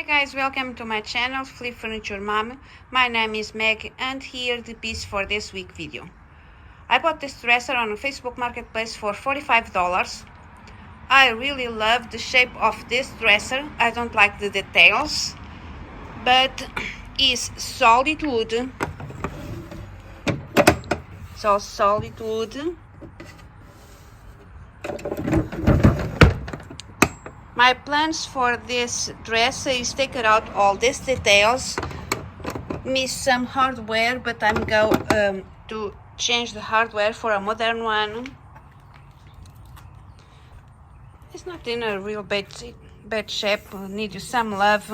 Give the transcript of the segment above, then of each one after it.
guys, welcome to my channel Flip Furniture Mom. My name is Meg and here the piece for this week video. I bought this dresser on Facebook Marketplace for $45. I really love the shape of this dresser. I don't like the details, but it's solid wood. So solid wood. My plans for this dress is take out all these details, miss some hardware, but I'm going to change the hardware for a modern one. It's not in a real bad shape, need some love.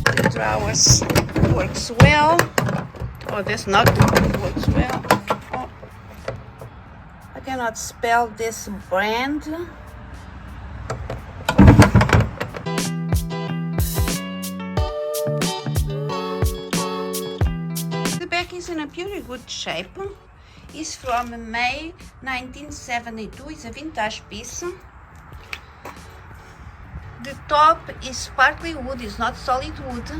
The drawers works well. Oh, this not works well. Oh, I cannot spell this brand. The back is in a pretty good shape. It's from May 1972. It's a vintage piece. The top is sparkly wood. It's not solid wood.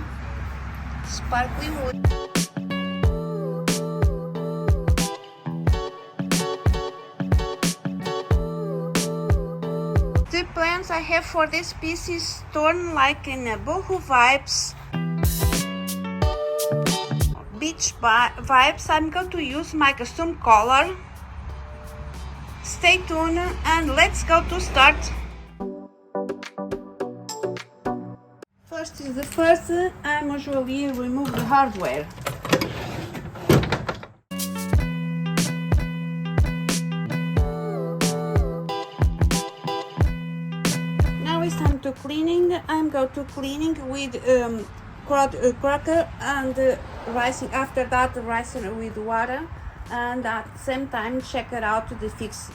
Sparkly wood. The plans I have for this piece is torn like in a Boho vibes, beach vibes. I'm going to use my custom color. Stay tuned and let's go to start. First is the first, I usually remove the hardware. Time to cleaning. I'm going to cleaning with cracker and rising. After that, rising with water, and at the same time check it out to fix.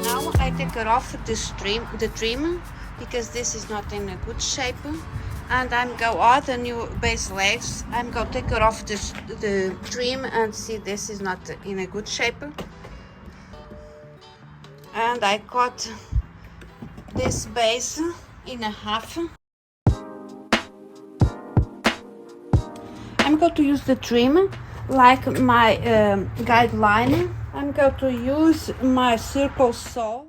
Now I take it off the trim, because this is not in a good shape, and I'm go out the new base legs. I'm going to take it off the trim and see this is not in a good shape, and I cut this base in a half. I'm going to use the trim like my guideline. I'm going to use my circle saw.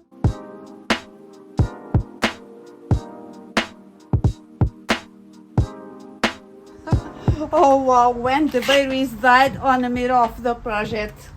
Oh wow, when the babies died on the middle of the project.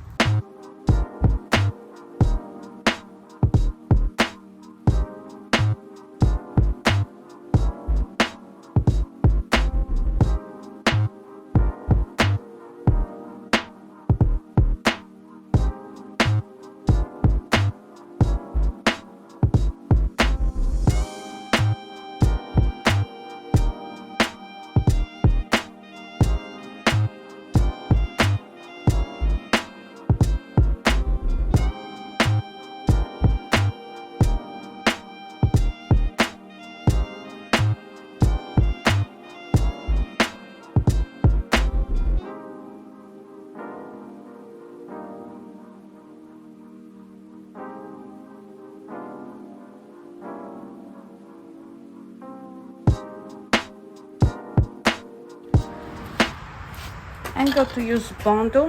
I'm going to use Boho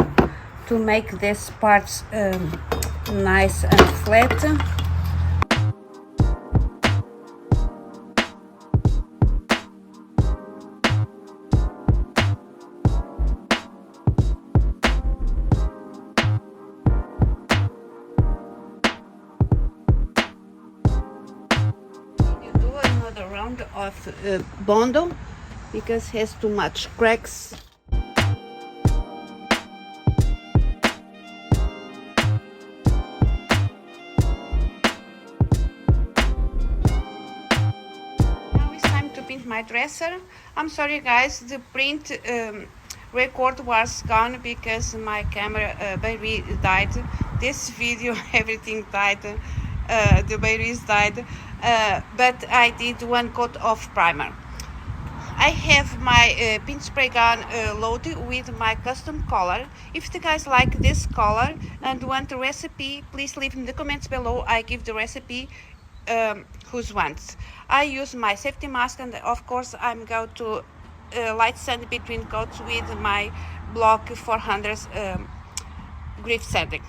to make these parts nice and flat. You do another round of Boho because it has too much cracks. My dresser. I'm sorry guys, the print record was gone because my camera baby died this video everything died, the batteries died, but I did one coat of primer. I have my paint spray gun loaded with my custom color. If you guys like this color and want a recipe, please leave in the comments below. I give the recipe who's wants. I use my safety mask, and of course I'm going to light sand between coats with my block 400 grit sanding.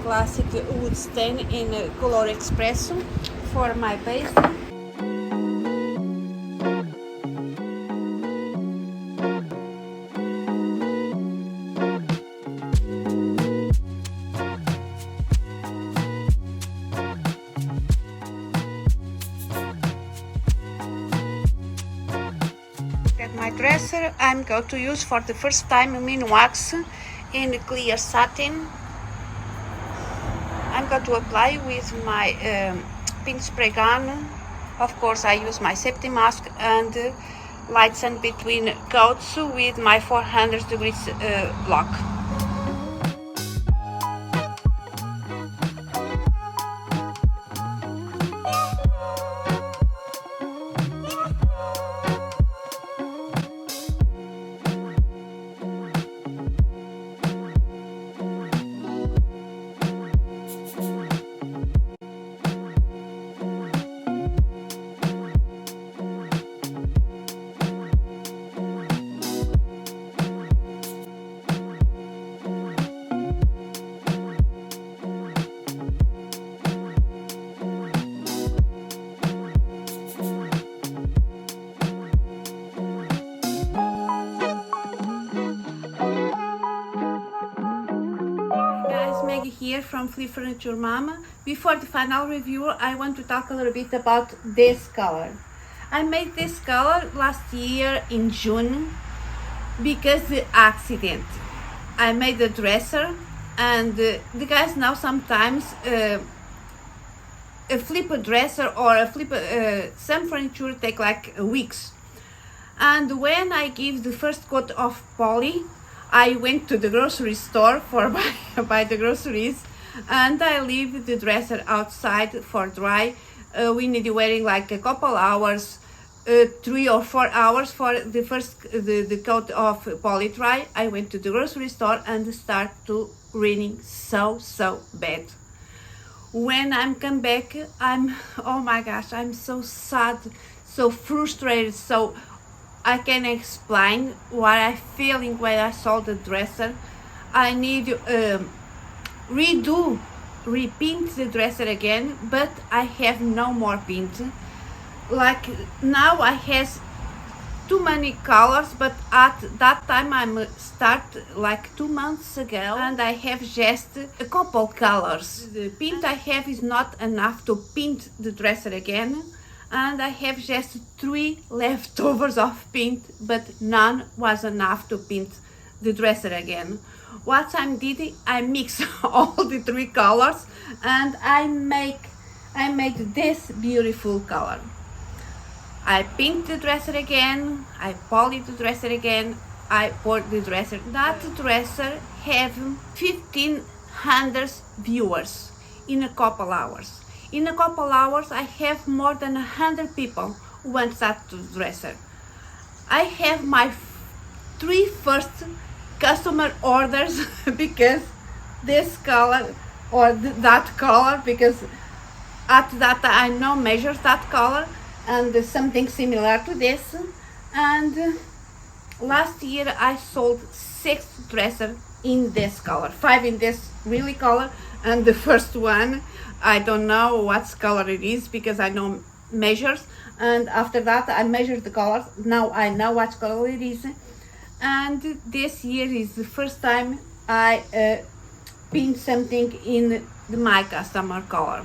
Classic wood stain in color espresso for my base. At my dresser, I'm going to use for the first time min wax in clear satin. I'm going to apply with my paint spray gun. Of course, I use my safety mask and light sand between coats with my 400 degrees block. Maggie here from Flea Furniture Mama. Before the final review, I want to talk a little bit about this color. I made this color last year in June because the accident. I made a dresser, and the guys know sometimes a flip dresser or a flip some furniture take like weeks. And when I give the first coat of poly, I went to the grocery store for buy the groceries, and I leave the dresser outside for dry. We need wearing like a couple hours, 3 or 4 hours for the first the coat of poly dry. I went to the grocery store and start to raining so bad. When I'm come back, I'm, oh my gosh, I'm so sad, so frustrated, so I can explain what I'm feeling when I saw the dresser. I need repaint the dresser again, but I have no more paint. Like now I has too many colors, but at that time I'm start like 2 months ago, and I have just a couple colors. The paint I have is not enough to paint the dresser again, and I have just 3 leftovers of paint, but none was enough to paint the dresser again. What I did, I mix all the 3 colors, and I made this beautiful color. I paint the dresser again, I polish the dresser again, I bought the dresser. That dresser have 1500 viewers in a couple hours. In a couple hours, I have more than 100 people who want that dresser. I have my three first customer orders because this color or that color, because at that I know measures that color and something similar to this. And last year I sold 6 dresses in this color, 5 in this really color, and the first one I don't know what color it is because I know measures, and after that I measured the colors. Now I know what color it is, and this year is the first time I pinned something in my customer color.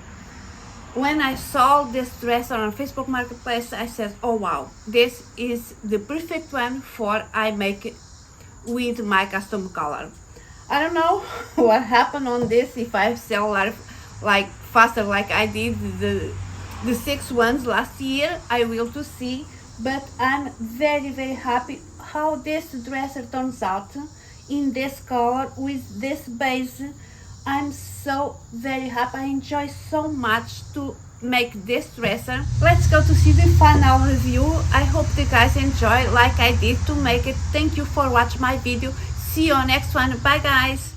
When I saw this dresser on Facebook Marketplace, I said, oh wow, this is the perfect one for I make it with my custom color. I don't know what happened on this, if I sell like faster like I did the 6 ones last year. I will to see, but I'm very happy how this dresser turns out in this color with this base. I'm so very happy. I enjoy so much to make this dresser. Let's go to see the final review. I hope you guys enjoy like I did to make it. Thank you for watching my video. See you on next one. Bye guys.